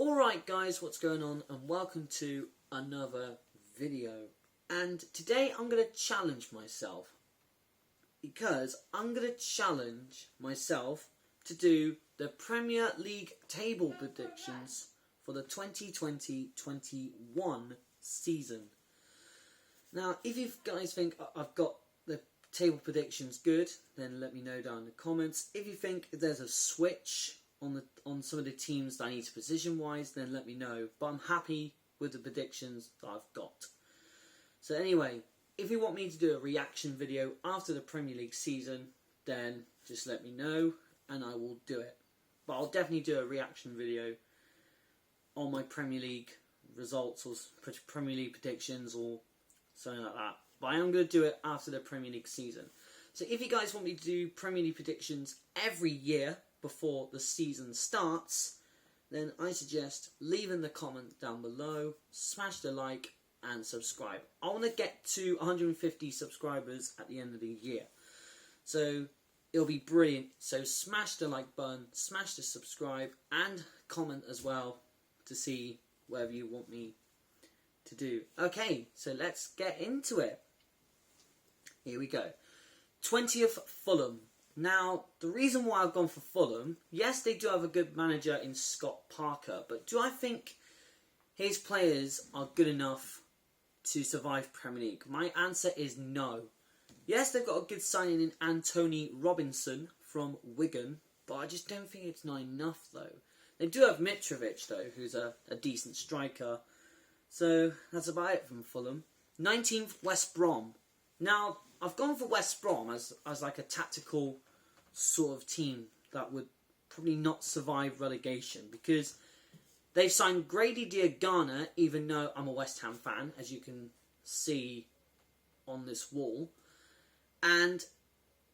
Alright guys, what's going on, and welcome to another video. And today I'm going to challenge myself, because I'm going to challenge myself to do the Premier League table predictions for the 2020-21 season. Now, if you guys think I've got the table predictions good, then let me know down in the comments. If you think there's a switch on some of the teams that I need to position wise, then let me know. But I'm happy with the predictions that I've got. So anyway, if you want me to do a reaction video after the Premier League season, then just let me know and I will do it. But I'll definitely do a reaction video on my Premier League results or Premier League predictions or something like that. But I am going to do it after the Premier League season. So if you guys want me to do Premier League predictions every year before the season starts, then I suggest leaving the comment down below, smash the like and subscribe. I want to get to 150 subscribers at the end of the year, so it'll be brilliant. So smash the like button, smash the subscribe and comment as well to see whatever you want me to do. Okay, so let's get into it. Here we go. 20th, Fulham. Now, the reason why I've gone for Fulham, yes, they do have a good manager in Scott Parker, but do I think his players are good enough to survive Premier League? My answer is no. Yes, they've got a good signing in Antonee Robinson from Wigan, but I just don't think it's not enough, though. They do have Mitrovic, though, who's a decent striker. So, that's about it from Fulham. 19th, West Brom. Now, I've gone for West Brom as like a tactical sort of team that would probably not survive relegation, because they've signed Grady Diangana, even though I'm a West Ham fan, as you can see on this wall. And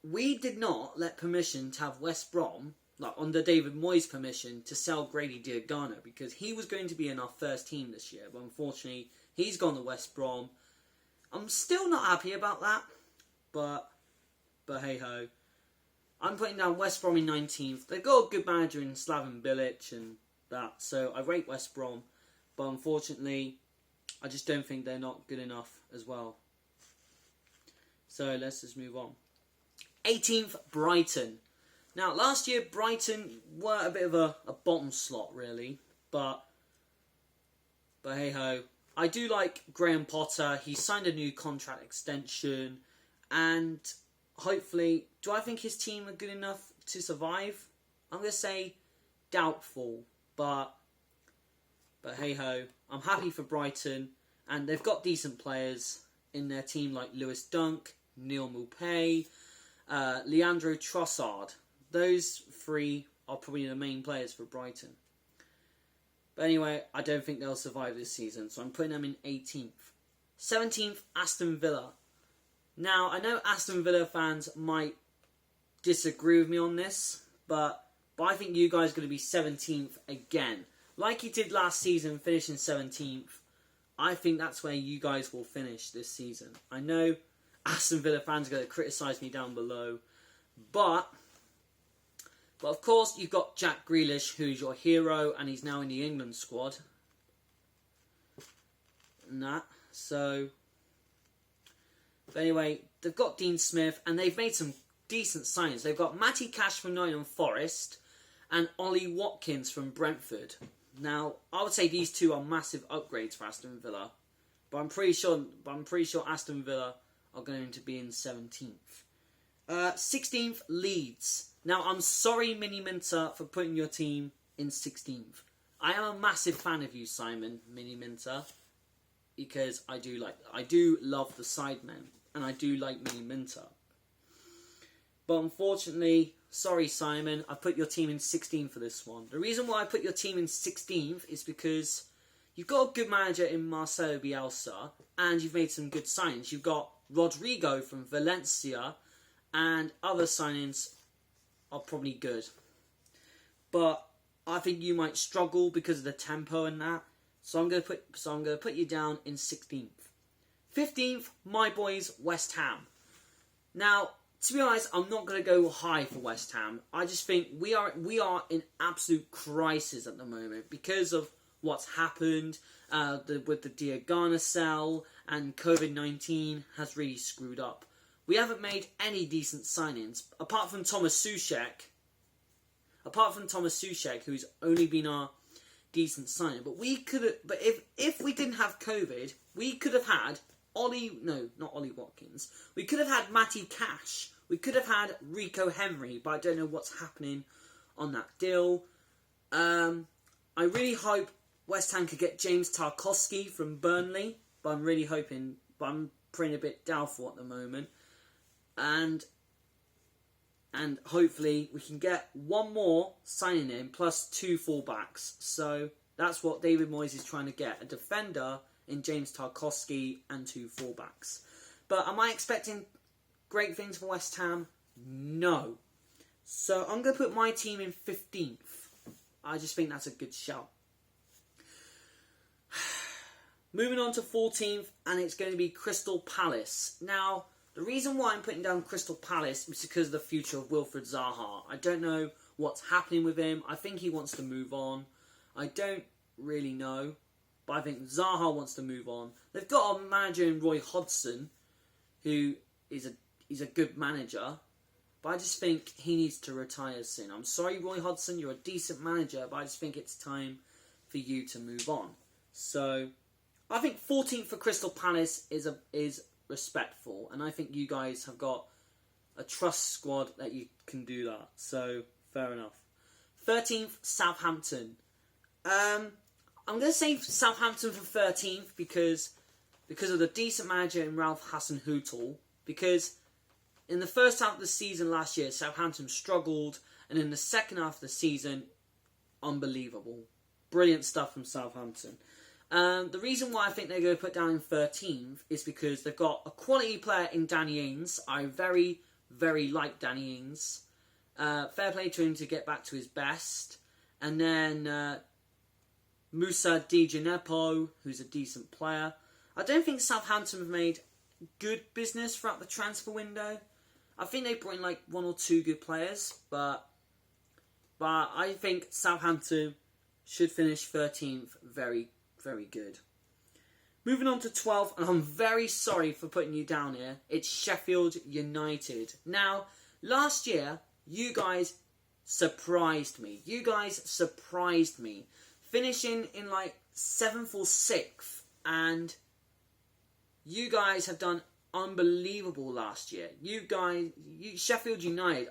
we did not let permission to have West Brom, like under David Moyes' permission, to sell Grady Diangana, because he was going to be in our first team this year. But unfortunately, he's gone to West Brom. I'm still not happy about that. But hey ho. I'm putting down West Brom in 19th. They've got a good manager in Slaven Bilic and that, so I rate West Brom. But unfortunately, I just don't think they're not good enough as well. So let's just move on. 18th, Brighton. Now, last year, Brighton were a bit of a bottom slot, really. But hey ho. I do like Graham Potter. He signed a new contract extension. And hopefully, do I think his team are good enough to survive? I'm going to say doubtful, but hey ho, I'm happy for Brighton, and they've got decent players in their team like Lewis Dunk, Neil Maupay, Leandro Trossard. Those three are probably the main players for Brighton. But anyway, I don't think they'll survive this season, so I'm putting them in 18th. 17th, Aston Villa. Now, I know Aston Villa fans might disagree with me on this, but I think you guys are going to be 17th again. Like you did last season, finishing 17th, I think that's where you guys will finish this season. I know Aston Villa fans are going to criticise me down below, but of course, you've got Jack Grealish, who's your hero, and he's now in the England squad. And that, so... But anyway, they've got Dean Smith, and they've made some decent signings. They've got Matty Cash from Nottingham Forest and Ollie Watkins from Brentford. Now, I would say these two are massive upgrades for Aston Villa, but I'm pretty sure Aston Villa are going to be in 17th. 16th, Leeds. Now, I'm sorry, Mini Minter, for putting your team in 16th. I am a massive fan of you, Simon Mini Minter, because I do love the Sidemen. And I do like Mini Minter. But unfortunately, sorry Simon, I put your team in 16th for this one. The reason why I put your team in 16th is because you've got a good manager in Marcelo Bielsa, and you've made some good signings. You've got Rodrigo from Valencia, and other signings are probably good. But I think you might struggle because of the tempo and that. So I'm going to put you down in 16th. 15th, my boys, West Ham. Now, to be honest, I'm not going to go high for West Ham. I just think we are in absolute crisis at the moment because of what's happened with the Diagana sell, and COVID-19 has really screwed up. We haven't made any decent signings apart from Thomas Soucek. Who's only been our decent signing. But if we didn't have COVID, we could have had not Ollie Watkins. We could have had Matty Cash. We could have had Rico Henry, but I don't know what's happening on that deal. I really hope West Ham could get James Tarkowski from Burnley, but I'm really hoping, but I'm pretty a bit doubtful at the moment. And hopefully we can get one more signing in plus 2 fullbacks. So that's what David Moyes is trying to get: a defender in James Tarkowski and 2 fullbacks. But am I expecting great things for West Ham? No. So I'm going to put my team in 15th. I just think that's a good shout. Moving on to 14th, and it's going to be Crystal Palace. Now, the reason why I'm putting down Crystal Palace is because of the future of Wilfried Zaha. I don't know what's happening with him. I think he wants to move on. I don't really know, but I think Zaha wants to move on. They've got a manager in Roy Hodgson, who is a good manager, but I just think he needs to retire soon. I'm sorry, Roy Hodgson, you're a decent manager, but I just think it's time for you to move on. So I think 14th for Crystal Palace is respectful, and I think you guys have got a trust squad that you can do that. So fair enough. 13th, Southampton. I'm going to say Southampton for 13th because of the decent manager in Ralph Hasenhüttl. Because in the first half of the season last year, Southampton struggled, and in the second half of the season, unbelievable. Brilliant stuff from Southampton. The reason why I think they're going to put down in 13th is because they've got a quality player in Danny Ings. I very, very like Danny Ings. Fair play to him to get back to his best. And then Moussa Di Ginepo, who's a decent player. I don't think Southampton have made good business throughout the transfer window. I think they brought in like 1 or 2 good players, but I think Southampton should finish 13th very, very good. Moving on to 12th, and I'm very sorry for putting you down here. It's Sheffield United. Now, last year, you guys surprised me. Finishing in like 7th or 6th, and you guys have done unbelievable last year. Sheffield United,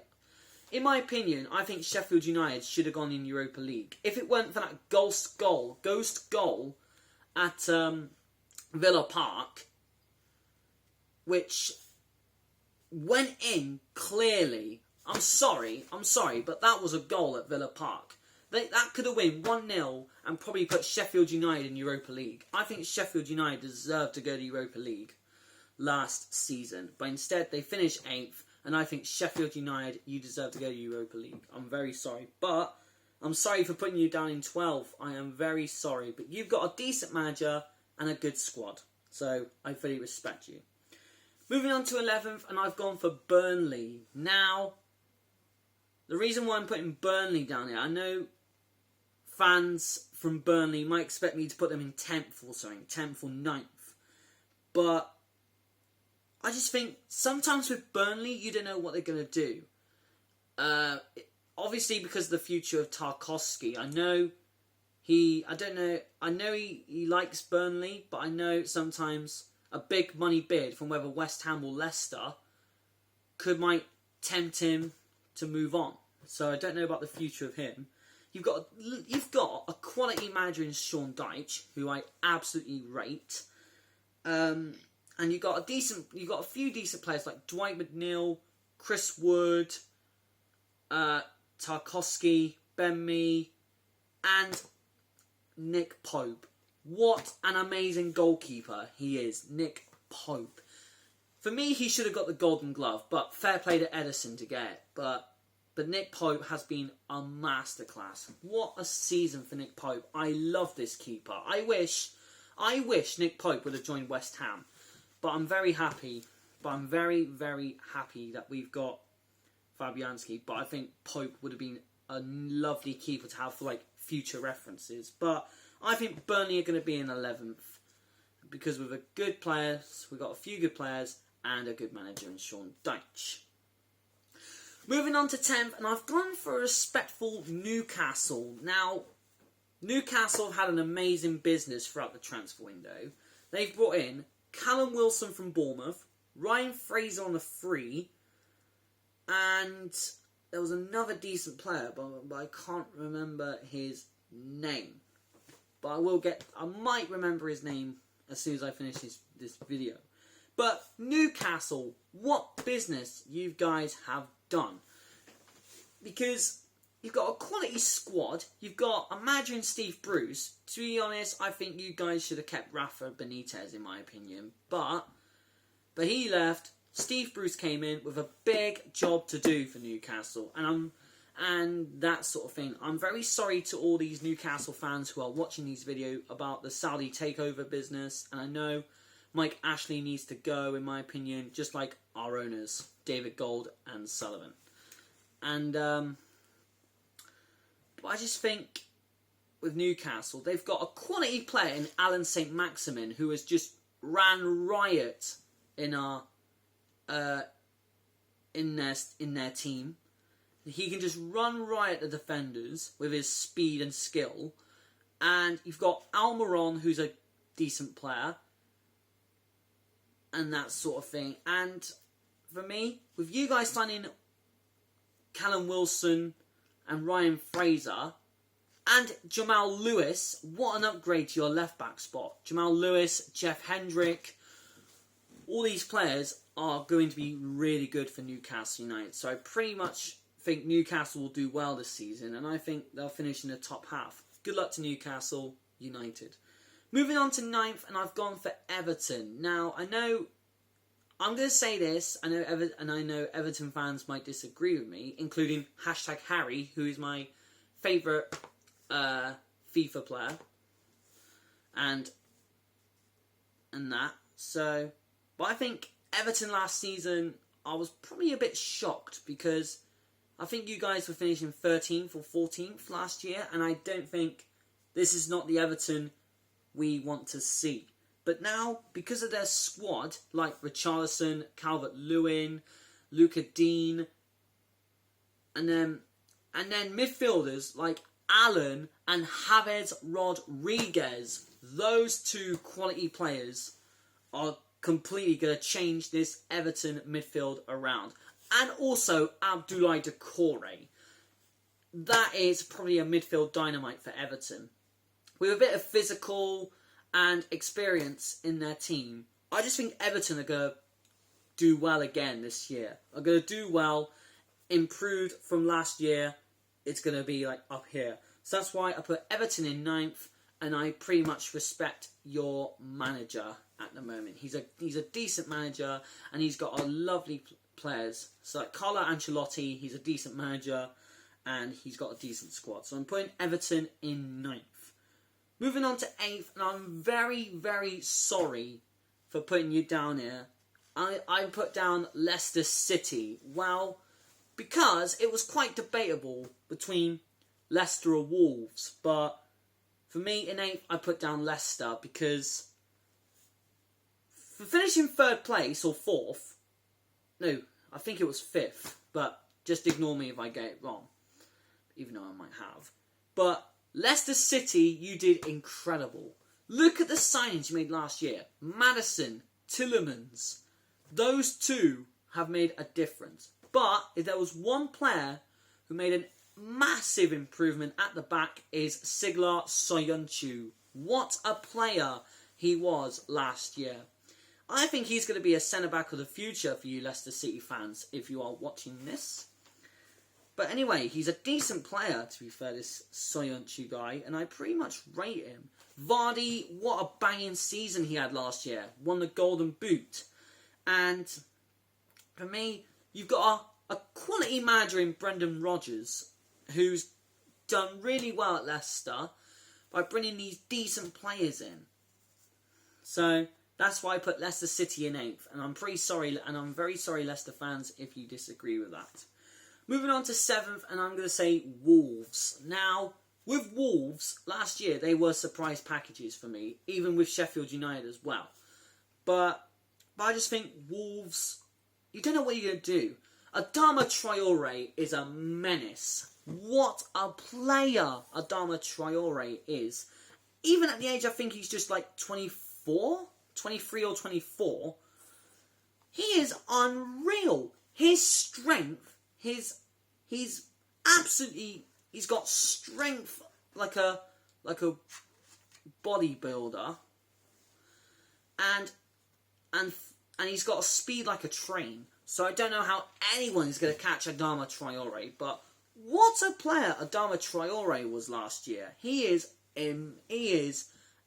in my opinion, I think Sheffield United should have gone in Europa League. If it weren't for that ghost goal at Villa Park, which went in clearly. I'm sorry, but that was a goal at Villa Park. That could have won 1-0 and probably put Sheffield United in Europa League. I think Sheffield United deserved to go to Europa League last season, but instead they finished 8th, and I think Sheffield United, you deserve to go to Europa League. I'm very sorry, but I'm sorry for putting you down in 12th. I am very sorry, but you've got a decent manager and a good squad, so I fully respect you. Moving on to 11th, and I've gone for Burnley. Now, the reason why I'm putting Burnley down here, I know fans from Burnley might expect me to put them in 10th or 9th. But I just think sometimes with Burnley, you don't know what they're going to do. Obviously, because of the future of Tarkowski, I know he likes Burnley, but I know sometimes a big money bid from whether West Ham or Leicester might tempt him to move on. So I don't know about the future of him. You've got a quality manager in Sean Dyche, who I absolutely rate, and you've got a few decent players like Dwight McNeil, Chris Wood, Tarkowski, Ben Mee, and Nick Pope. What an amazing goalkeeper he is, Nick Pope. For me, he should have got the Golden Glove, but fair play to Edison to get it. But Nick Pope has been a masterclass. What a season for Nick Pope. I love this keeper. I wish Nick Pope would have joined West Ham. But I'm very happy but I'm very, very happy that we've got Fabianski. But I think Pope would have been a lovely keeper to have for like future references. But I think Burnley are going to be in 11th because we've got good players, we've got a few good players, and a good manager in Sean Dyche. Moving on to 10th, and I've gone for a respectful Newcastle. Now, Newcastle have had an amazing business throughout the transfer window. They've brought in Callum Wilson from Bournemouth, Ryan Fraser on a free, and there was another decent player, but I can't remember his name. But I might remember his name as soon as I finish this video. But Newcastle, what business you guys have done? Because you've got a quality squad, you've got a manager in Steve Bruce. To be honest, I think you guys should have kept Rafa Benitez, in my opinion. But he left. Steve Bruce came in with a big job to do for Newcastle, and that sort of thing. I'm very sorry to all these Newcastle fans who are watching these videos about the Saudi takeover business, and I know Mike Ashley needs to go, in my opinion, just like our owners, David Gold and Sullivan. And but I just think with Newcastle, they've got a quality player in Alan St. Maximin who has just ran riot in our in their team. He can just run riot the defenders with his speed and skill. And you've got Almiron, who's a decent player, and that sort of thing. And for me, with you guys signing Callum Wilson and Ryan Fraser and Jamal Lewis, what an upgrade to your left-back spot. Jamal Lewis, Jeff Hendrick, all these players are going to be really good for Newcastle United. So I pretty much think Newcastle will do well this season, and I think they'll finish in the top half. Good luck to Newcastle United. Moving on to 9th, and I've gone for Everton. Now, I'm going to say this, I know Everton fans might disagree with me, including #Harry, who is my favourite FIFA player, and that. So, but I think Everton last season, I was probably a bit shocked because I think you guys were finishing 13th or 14th last year, and I don't think this is not the Everton we want to see. But now, because of their squad, like Richarlison, Calvert-Lewin, Luca Dean, and then midfielders like Allen and James Rodriguez, those two quality players are completely going to change this Everton midfield around. And also Abdoulaye Doucouré. That is probably a midfield dynamite for Everton. With a bit of physical and experience in their team, I just think Everton are going to do well again this year. Are going to do well, improved from last year. It's going to be like up here. So that's why I put Everton in 9th, and I pretty much respect your manager at the moment. He's a decent manager, and he's got a lovely players. So like Carlo Ancelotti, he's a decent manager, and he's got a decent squad. So I'm putting Everton in 9th. Moving on to 8th, and I'm very, very sorry for putting you down here. I put down Leicester City. Well, because it was quite debatable between Leicester or Wolves. But for me, in 8th, I put down Leicester because for finishing 3rd place or 4th, no, I think it was 5th, but just ignore me if I get it wrong, even though I might have. But Leicester City, you did incredible. Look at the signings you made last year. Maddison, Tielemans. Those two have made a difference. But if there was one player who made a massive improvement at the back, is Siglar Soyuncu. What a player he was last year. I think he's going to be a centre-back of the future for you Leicester City fans, if you are watching this. But anyway, he's a decent player, to be fair, this Soyuncu guy, and I pretty much rate him. Vardy, what a banging season he had last year. Won the Golden Boot. And for me, you've got a quality manager in Brendan Rodgers, who's done really well at Leicester by bringing these decent players in. So That's why I put Leicester City in 8th, and I'm very sorry, Leicester fans, if you disagree with that. Moving on to 7th, and I'm going to say Wolves. Now, with Wolves, last year they were surprise packages for me, even with Sheffield United as well. But I just think Wolves, you don't know what you're going to do. Adama Traore is a menace. What a player Adama Traore is. Even at the age, I think he's just like 23 or 24. He is unreal. His strength, he's got strength like a bodybuilder, and he's got a speed like a train. So I don't know how anyone is going to catch Adama Traore, but what a player Adama Traore was last year. He is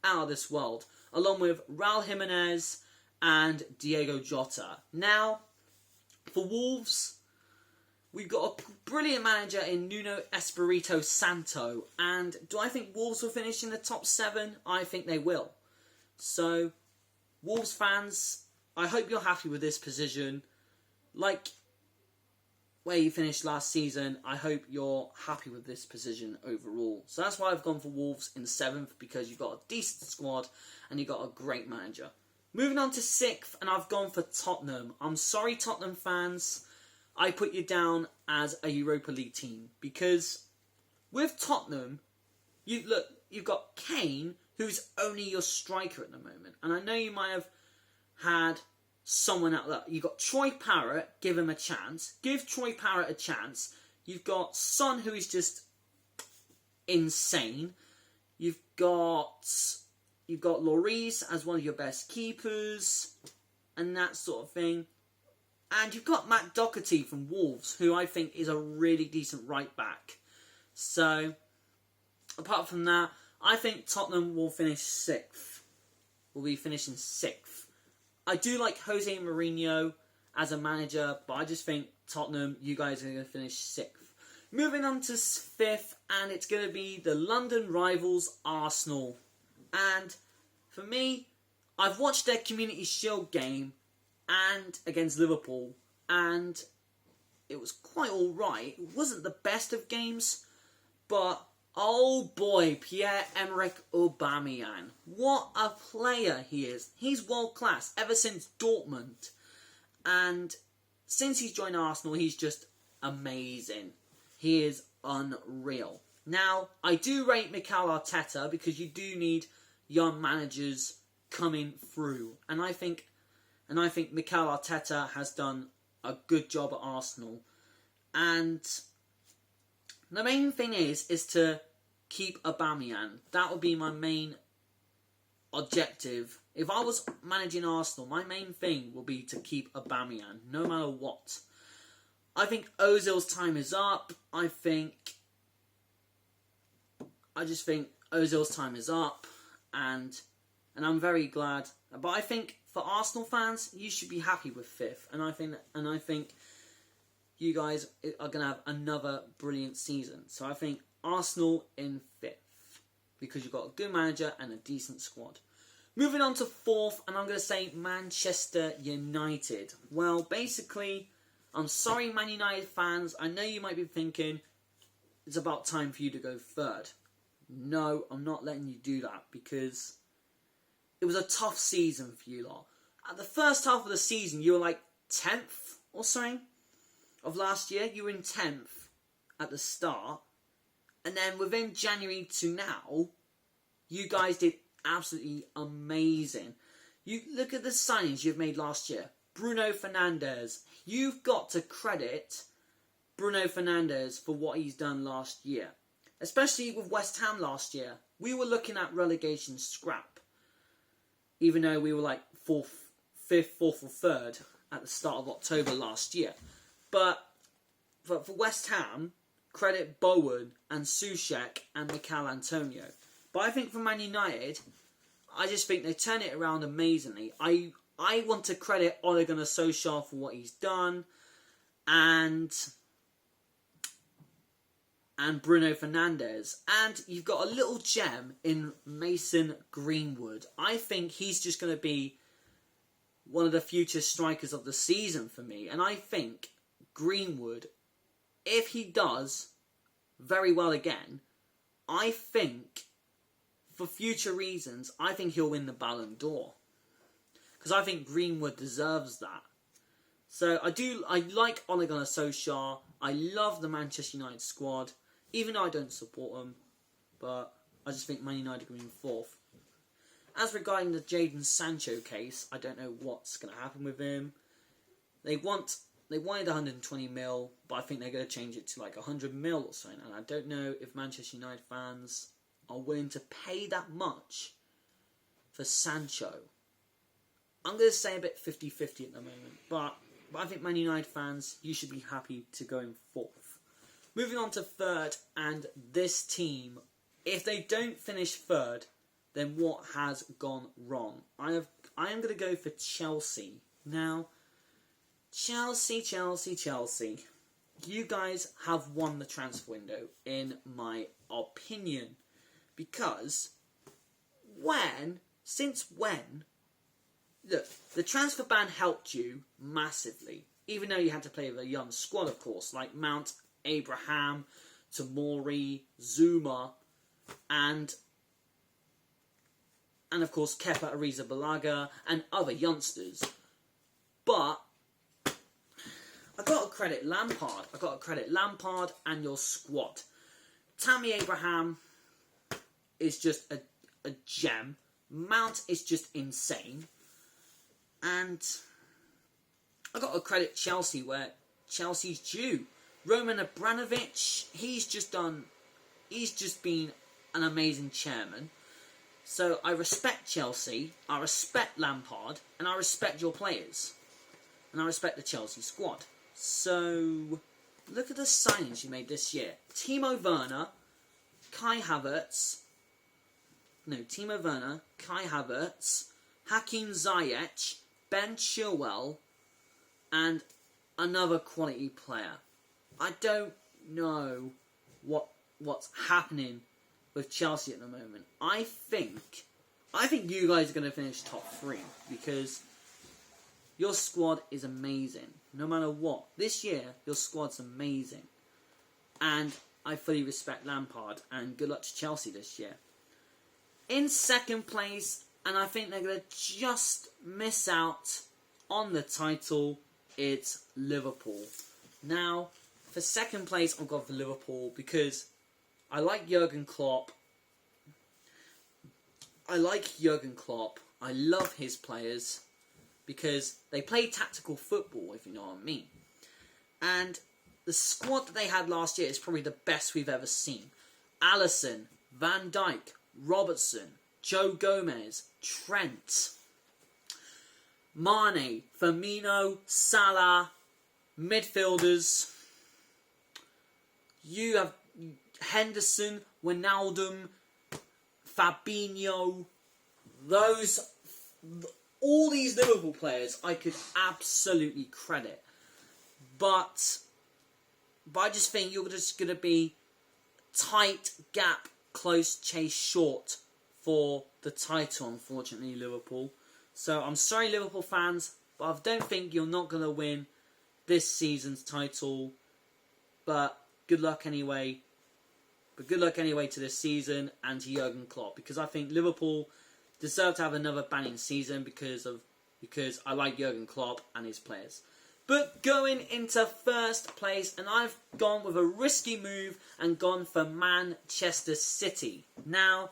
out of this world, along with Raul Jimenez and Diego Jota. Now, for Wolves, we've got a brilliant manager in Nuno Espirito Santo, and do I think Wolves will finish in the top 7? I think they will. So, Wolves fans, I hope you're happy with this position. Like where you finished last season, I hope you're happy with this position overall. So that's why I've gone for Wolves in 7th, because you've got a decent squad and you've got a great manager. Moving on to 6th, and I've gone for Tottenham. I'm sorry, Tottenham fans, I put you down as a Europa League team, because with Tottenham, you've got Kane, who's only your striker at the moment. And I know you might have had someone out there. You've got Troy Parrott, give him a chance. Give Troy Parrott a chance. You've got Son, who is just insane. You've got Lloris as one of your best keepers, and that sort of thing. And you've got Matt Doherty from Wolves, who I think is a really decent right back. So, apart from that, I think Tottenham will finish 6th. Will be finishing 6th. I do like Jose Mourinho as a manager, but I just think Tottenham, you guys are going to finish 6th. Moving on to 5th, and it's going to be the London rivals Arsenal. And for me, I've watched their Community Shield game and against Liverpool, and it was quite alright. It wasn't the best of games, but oh boy, Pierre-Emerick Aubameyang. What a player he is. He's world class ever since Dortmund. And since he's joined Arsenal, he's just amazing. He is unreal. Now, I do rate Mikel Arteta, because you do need young managers coming through. And I think Mikel Arteta has done a good job at Arsenal. And the main thing is to keep Aubameyang. That would be my main objective. If I was managing Arsenal, my main thing will be to keep Aubameyang, no matter what. I think Ozil's time is up. I just think Ozil's time is up, and I'm very glad. But I think for Arsenal fans, you should be happy with 5th, and I think you guys are going to have another brilliant season. So I think Arsenal in 5th, because you've got a good manager and a decent squad. Moving on to 4th, and I'm going to say Manchester United. Well, basically, I'm sorry, Man United fans. I know you might be thinking, it's about time for you to go 3rd. No, I'm not letting you do that, because it was a tough season for you lot. At the first half of the season, you were like 10th or something of last year. You were in 10th at the start. And then within January to now, you guys did absolutely amazing. You look at the signings you've made last year. Bruno Fernandes. You've got to credit Bruno Fernandes for what he's done last year. Especially with West Ham last year. We were looking at relegation scrap. Even though we were like 5th, 4th or 3rd at the start of October last year. But for West Ham, credit Bowen and Soucek and Mikel Antonio. But I think for Man United, I just think they turn it around amazingly. I want to credit Ole Gunnar Solskjaer for what he's done, and Bruno Fernandes. And you've got a little gem in Mason Greenwood. I think he's just going to be one of the future strikers of the season for me. And I think Greenwood, if he does very well again, I think, for future reasons, I think he'll win the Ballon d'Or. Because I think Greenwood deserves that. So I like Ole Gunnar Solskjaer. I love the Manchester United squad, even though I don't support them. But I just think Man United are going fourth. As regarding the Jadon Sancho case, I don't know what's going to happen with him. They wanted 120 mil, but I think they're going to change it to like 100 mil or something. And I don't know if Manchester United fans are willing to pay that much for Sancho. I'm going to say a bit 50-50 at the moment, but I think Man United fans, you should be happy to go in fourth. Moving on to third, and this team, if they don't finish third, then what has gone wrong? I am going to go for Chelsea. Now, Chelsea. You guys have won the transfer window, in my opinion. Because, since when, look, the transfer ban helped you massively. Even though you had to play with a young squad, of course, like Mount, Abraham, Tomori, Zuma, and of course Kepa Arrizabalaga and other youngsters. But I got to credit Lampard and your squad. Tammy Abraham is just a gem. Mount is just insane. And I got to credit Chelsea where Chelsea's due. Roman Abramovich, he's just been an amazing chairman. So I respect Chelsea, I respect Lampard, and I respect your players. And I respect the Chelsea squad. So, look at the signings you made this year. Timo Werner, Kai Havertz, Hakim Ziyech, Ben Chilwell, and another quality player. I don't know what's happening with Chelsea at the moment. I think you guys are going to finish top 3 because your squad is amazing. No matter what. This year, your squad's amazing. And I fully respect Lampard, and good luck to Chelsea this year. In second place, and I think they're going to just miss out on the title, it's Liverpool. Now, for second place, I've gone for Liverpool because I like Jurgen Klopp. I love his players because they play tactical football, if you know what I mean. And the squad that they had last year is probably the best we've ever seen. Alisson, Van Dijk, Robertson, Joe Gomez, Trent, Mane, Firmino, Salah, midfielders. You have Henderson, Wijnaldum, Fabinho. All these Liverpool players I could absolutely credit. But I just think you're just going to be tight gap, close chase short for the title, unfortunately, Liverpool. So I'm sorry, Liverpool fans, but I don't think you're not going to win this season's title. But good luck anyway. To this season and to Jurgen Klopp, because I think Liverpool deserve to have another banging season because I like Jurgen Klopp and his players. But going into first place, and I've gone with a risky move and gone for Manchester City. Now,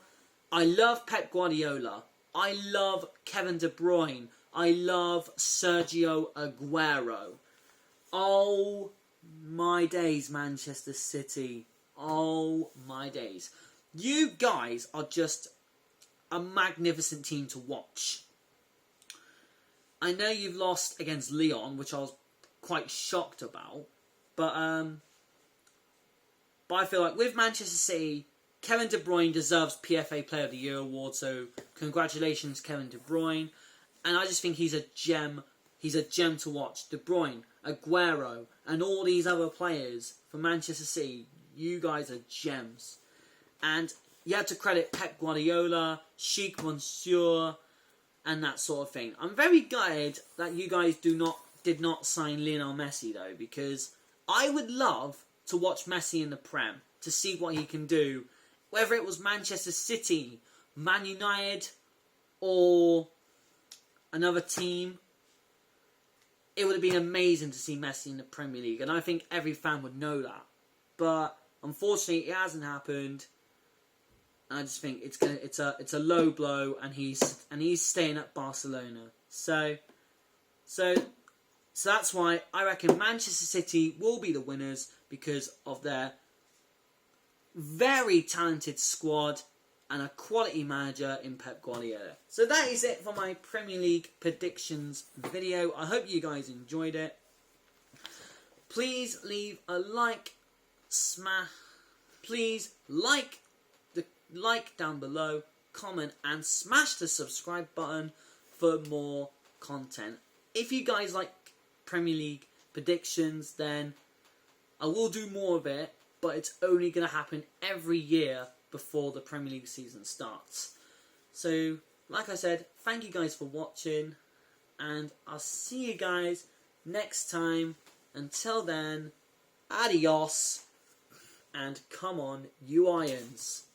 I love Pep Guardiola. I love Kevin De Bruyne. I love Sergio Aguero. Oh my days, Manchester City. Oh my days. You guys are just a magnificent team to watch. I know you've lost against Lyon, which I was quite shocked about. But I feel like with Manchester City, Kevin De Bruyne deserves PFA Player of the Year award. So congratulations, Kevin De Bruyne. And I just think he's a gem. He's a gem to watch. De Bruyne, Aguero, and all these other players for Manchester City. You guys are gems. And you have to credit Pep Guardiola, Sheikh Mansour, and that sort of thing. I'm very gutted that you guys did not sign Lionel Messi though, because I would love to watch Messi in the Prem to see what he can do, whether it was Manchester City, Man United, or another team. It would have been amazing to see Messi in the Premier League, and I think every fan would know that. But unfortunately, it hasn't happened. I just think it's a low blow, and he's staying at Barcelona. So that's why I reckon Manchester City will be the winners because of their very talented squad and a quality manager in Pep Guardiola. So that is it for my Premier League predictions video. I hope you guys enjoyed it. Please leave a like, please like down below, comment, and smash the subscribe button for more content. If you guys like Premier League predictions, then I will do more of it, but it's only going to happen every year before the Premier League season starts. So, like I said, thank you guys for watching, and I'll see you guys next time. Until then, adios, and come on, you Irons.